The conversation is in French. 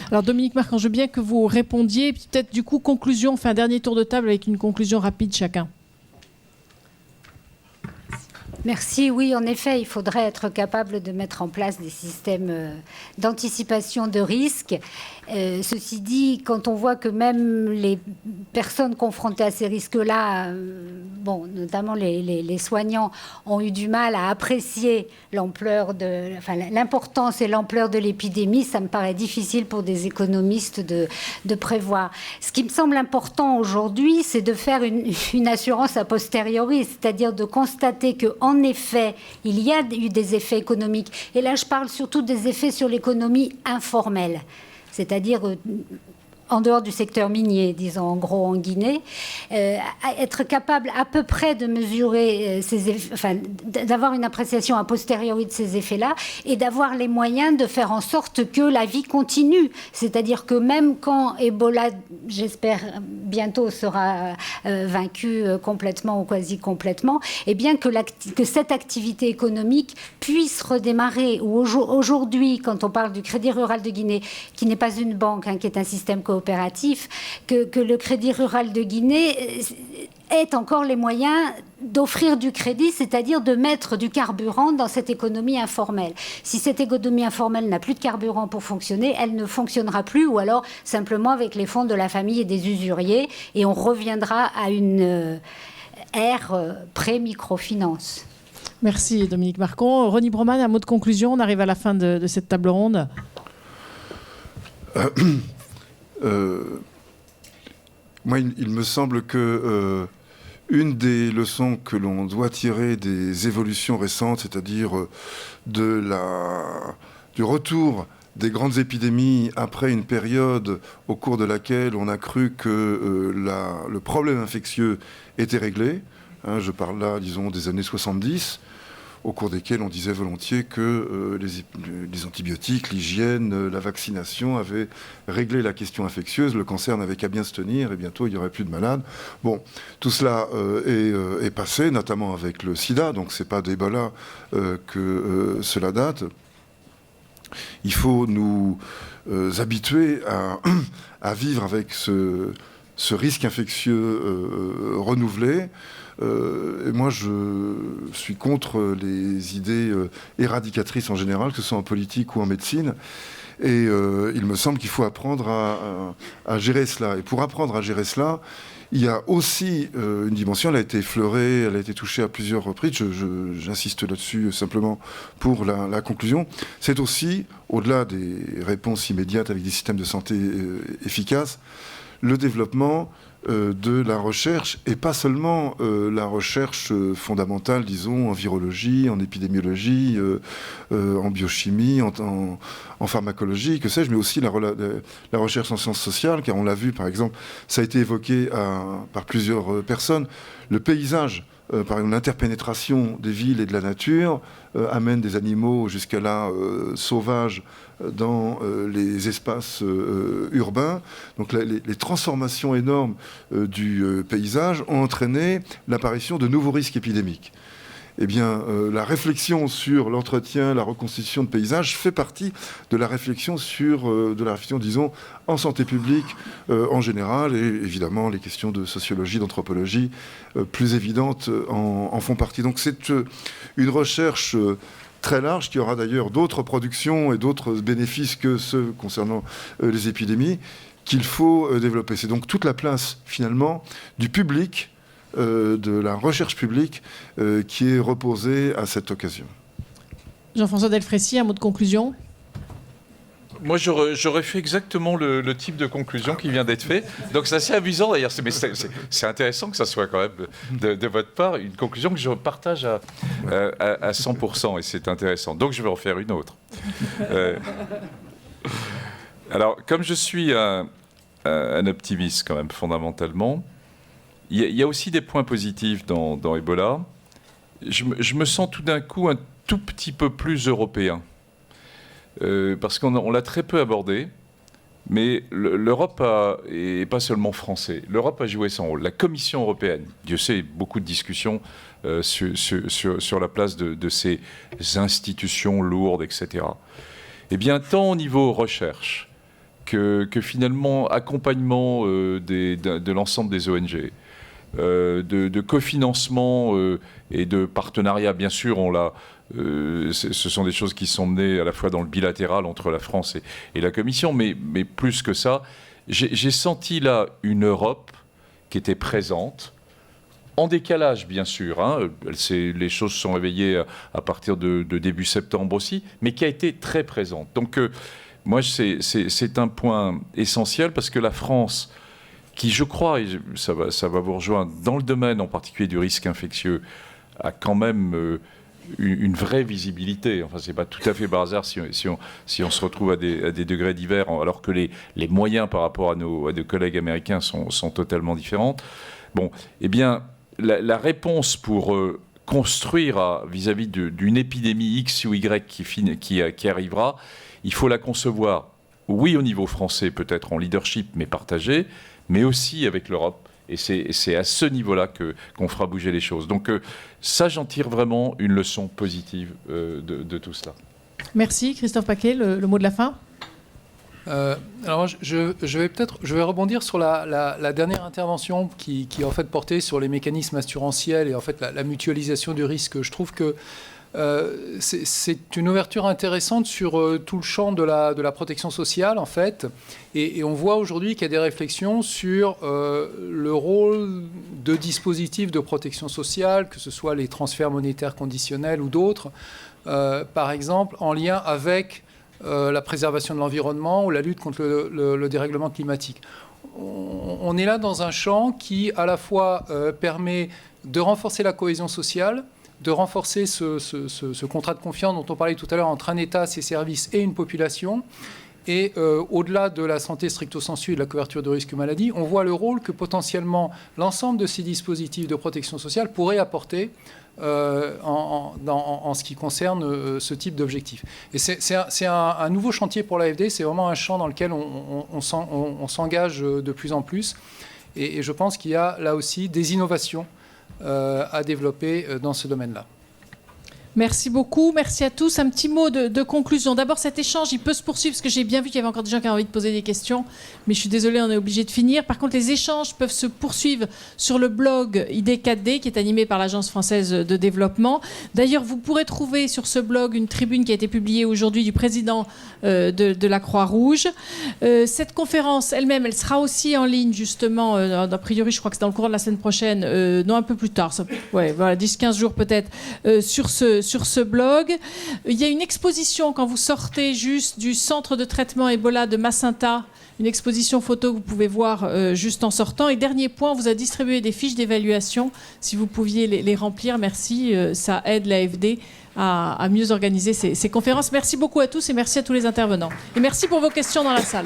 Alors Dominique Marcan, je veux bien que vous répondiez, peut-être du coup conclusion, enfin dernier tour de table avec une conclusion rapide chacun. Merci. Oui, en effet, il faudrait être capable de mettre en place des systèmes d'anticipation de risques. Ceci dit, quand on voit que même les personnes confrontées à ces risques-là, notamment les soignants, ont eu du mal à apprécier l'importance et l'ampleur de l'épidémie, ça me paraît difficile pour des économistes de prévoir. Ce qui me semble important aujourd'hui, c'est de faire une assurance a posteriori, c'est-à-dire de constater qu'en effet, il y a eu des effets économiques. Et là, je parle surtout des effets sur l'économie informelle, c'est-à-dire en dehors du secteur minier, disons en gros en Guinée, être capable à peu près de mesurer ces effets, d'avoir une appréciation a posteriori de ces effets-là et d'avoir les moyens de faire en sorte que la vie continue. C'est-à-dire que même quand Ebola, j'espère bientôt, sera vaincu complètement ou quasi complètement, eh bien que cette activité économique puisse redémarrer. Aujourd'hui, quand on parle du Crédit Rural de Guinée, qui n'est pas une banque, qui est un système coopératif, que le Crédit Rural de Guinée ait encore les moyens d'offrir du crédit, c'est-à-dire de mettre du carburant dans cette économie informelle. Si cette économie informelle n'a plus de carburant pour fonctionner, elle ne fonctionnera plus, ou alors simplement avec les fonds de la famille et des usuriers, et on reviendra à une ère pré-microfinance. Merci Dominique Marcan. Ronnie Broman, un mot de conclusion, on arrive à la fin de cette table ronde. Moi, il me semble que une des leçons que l'on doit tirer des évolutions récentes, c'est-à-dire du retour des grandes épidémies après une période au cours de laquelle on a cru que le problème infectieux était réglé, je parle là, disons, des années 70, au cours desquels on disait volontiers que les antibiotiques, l'hygiène, la vaccination avaient réglé la question infectieuse, le cancer n'avait qu'à bien se tenir et bientôt il n'y aurait plus de malades. Bon, tout cela est passé, notamment avec le sida, donc ce n'est pas d'Ebola que cela date. Il faut nous habituer à vivre avec ce risque infectieux renouvelé. Et moi, je suis contre les idées éradicatrices en général, que ce soit en politique ou en médecine. Et il me semble qu'il faut apprendre à gérer cela. Et pour apprendre à gérer cela, il y a aussi une dimension, elle a été effleurée, elle a été touchée à plusieurs reprises, j'insiste là-dessus simplement pour la conclusion. C'est aussi, au-delà des réponses immédiates avec des systèmes de santé efficaces, le développement de la recherche, et pas seulement la recherche fondamentale, disons, en virologie, en épidémiologie, en biochimie, en pharmacologie, que sais-je, mais aussi la recherche en sciences sociales, car on l'a vu, par exemple, ça a été évoqué par plusieurs personnes, le paysage, par exemple, l'interpénétration des villes et de la nature amène des animaux jusqu'à là sauvages dans les espaces urbains. Donc les transformations énormes du paysage ont entraîné l'apparition de nouveaux risques épidémiques. Eh bien, la réflexion sur l'entretien, la reconstitution de paysages fait partie de la réflexion disons, en santé publique en général, et évidemment les questions de sociologie, d'anthropologie plus évidentes en font partie. Donc c'est une recherche très large, qui aura d'ailleurs d'autres productions et d'autres bénéfices que ceux concernant les épidémies, qu'il faut développer. C'est donc toute la place, finalement, du public, de la recherche publique, qui est reposée à cette occasion. Jean-François Delfraissy, un mot de conclusion ? Moi, j'aurais fait exactement le type de conclusion qui vient d'être fait. Donc, c'est assez amusant, d'ailleurs. Mais c'est intéressant que ça soit quand même de votre part une conclusion que je partage à 100%. Et c'est intéressant. Donc, je vais en faire une autre. Alors, comme je suis un optimiste, quand même, fondamentalement, il y a aussi des points positifs dans Ebola. Je me sens tout d'un coup un tout petit peu plus européen. Parce qu'on l'a très peu abordé. Mais l'Europe et pas seulement français, l'Europe a joué son rôle. La Commission européenne, Dieu sait, beaucoup de discussions sur la place de ces institutions lourdes, etc. Eh bien, tant au niveau recherche que finalement accompagnement de l'ensemble des ONG, de cofinancement et de partenariat, bien sûr, ce sont des choses qui sont menées à la fois dans le bilatéral entre la France et la Commission, mais plus que ça, j'ai senti là une Europe qui était présente, en décalage bien sûr, hein, les choses se sont réveillées à partir de début septembre aussi, mais qui a été très présente. Donc moi c'est un point essentiel parce que la France, qui je crois, et ça va vous rejoindre, dans le domaine en particulier du risque infectieux, a quand même une vraie visibilité. Enfin, c'est pas tout à fait par hasard si on se retrouve à des degrés divers, alors que les moyens par rapport à nos collègues américains sont totalement différents. Bon, eh bien, la réponse pour construire vis-à-vis d'une épidémie X ou Y qui arrivera, il faut la concevoir, oui, au niveau français, peut-être en leadership, mais partagé, mais aussi avec l'Europe. Et c'est à ce niveau-là qu'on fera bouger les choses. Donc ça, j'en tire vraiment une leçon positive de tout cela. Merci. Christophe Paquet, le mot de la fin. Alors je vais rebondir sur la dernière intervention qui en fait portait sur les mécanismes assurantiels et en fait la mutualisation du risque. Je trouve que c'est une ouverture intéressante sur tout le champ de la protection sociale, en fait. Et on voit aujourd'hui qu'il y a des réflexions sur le rôle de dispositifs de protection sociale, que ce soit les transferts monétaires conditionnels ou d'autres, par exemple, en lien avec la préservation de l'environnement ou la lutte contre le dérèglement climatique. On est là dans un champ qui, à la fois, permet de renforcer la cohésion sociale, de renforcer ce contrat de confiance dont on parlait tout à l'heure entre un État, ses services et une population. Et au-delà de la santé stricto sensu et de la couverture de risque maladie, on voit le rôle que potentiellement l'ensemble de ces dispositifs de protection sociale pourraient apporter en ce qui concerne ce type d'objectif. Et c'est un nouveau chantier pour l'AFD, c'est vraiment un champ dans lequel on s'engage de plus en plus. Et je pense qu'il y a là aussi des innovations à développer dans ce domaine-là. Merci beaucoup, merci à tous. Un petit mot de conclusion. D'abord, cet échange, il peut se poursuivre parce que j'ai bien vu qu'il y avait encore des gens qui avaient envie de poser des questions, mais je suis désolée, on est obligé de finir. Par contre, les échanges peuvent se poursuivre sur le blog ID4D qui est animé par l'Agence française de développement. D'ailleurs, vous pourrez trouver sur ce blog une tribune qui a été publiée aujourd'hui du président de la Croix-Rouge. Cette conférence elle-même, elle sera aussi en ligne justement, a priori, je crois que c'est dans le courant de la semaine prochaine, non, un peu plus tard, voilà, 10-15 jours peut-être, sur ce blog. Il y a une exposition quand vous sortez juste du centre de traitement Ebola de Macenta, une exposition photo que vous pouvez voir juste en sortant. Et dernier point, on vous a distribué des fiches d'évaluation. Si vous pouviez les remplir, merci. Ça aide l'AFD à mieux organiser ces conférences. Merci beaucoup à tous et merci à tous les intervenants. Et merci pour vos questions dans la salle.